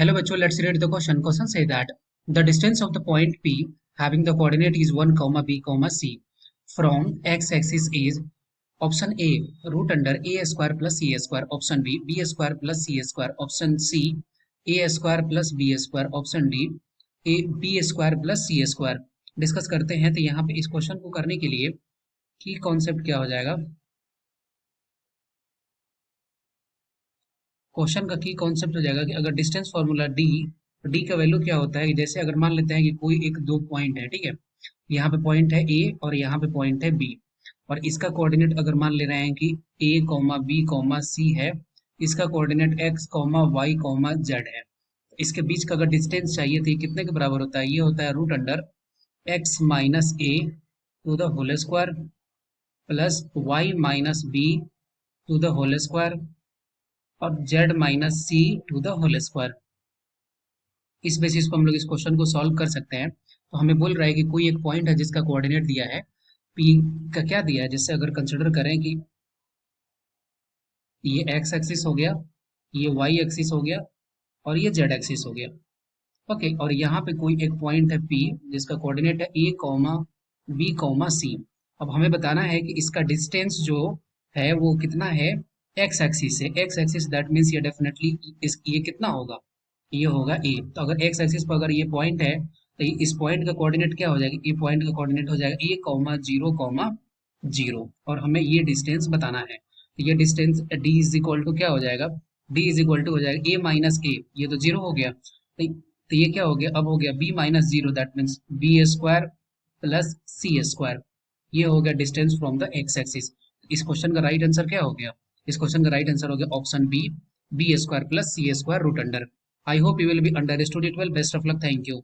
Hello bachcho, let's read the question. Question say that the distance of the point P having the coordinate is 1, B, C from x-axis is option A root under a square plus c square, option b square plus c square, option c a square plus b square, option d a b square plus c square. Discuss करते हैं। तो यहाँ पे इस question को करने के लिए की कॉन्सेप्ट क्या हो जाएगा, क्वेश्चन का की कॉन्सेप्ट हो जाएगा कि अगर डिस्टेंस फॉर्मूला डी का वैल्यू क्या होता है, जैसे अगर मान लेते हैं कि कोई एक दो पॉइंट है, ठीक है, यहाँ पे पॉइंट है ए और यहाँ पे पॉइंट है बी, और इसका कोऑर्डिनेट अगर मान ले रहे हैं कि A comma B comma C है, इसका coordinate x comma y comma z है। इसके बीच का अगर डिस्टेंस चाहिए तो ये कितने के बराबर होता है, ये होता है root under x minus a to the whole square plus y minus b to the whole square और z minus c to the whole square. इस बेसिस पर हम लोग इस क्वेश्चन को सॉल्व कर सकते हैं। तो हमें बोल रहा है कि कोई एक पॉइंट है जिसका कोऑर्डिनेट दिया है p का, क्या दिया है, जिससे अगर कंसिडर करें कि ये x एक्सिस हो गया, ये y एक्सिस हो गया और ये z एक्सिस हो गया। ओके, और यहाँ पे कोई एक पॉइंट है p जिसका कोऑर्डिनेट है a comma b comma c। अब हमें बताना है कि इसका डिस्टेंस जो है वो कितना है x एक्सिस से। x एक्सिस दैट मीन्स ये डेफिनेटली ये कितना होगा, ये होगा a। तो अगर x एक्सिस पर अगर ये पॉइंट है तो इस पॉइंट का कोऑर्डिनेट क्या हो जाएगा, ये पॉइंट का कोऑर्डिनेट हो जाएगा a कॉमा जीरो, और हमें ये डिस्टेंस बताना है। तो ये distance d is equal to क्या हो जाएगा, d इज इक्वल टू हो जाएगा a माइनस ए, ये तो जीरो हो गया, तो ये क्या हो गया, अब हो गया b minus zero, that means b square plus c square. ये हो गया distance from the x axis. इस क्वेश्चन का राइट आंसर क्या हो गया, इस क्वेश्चन का राइट आंसर हो गया option b square plus c square root under. I hope you will be understood it well. Best of luck, thank you.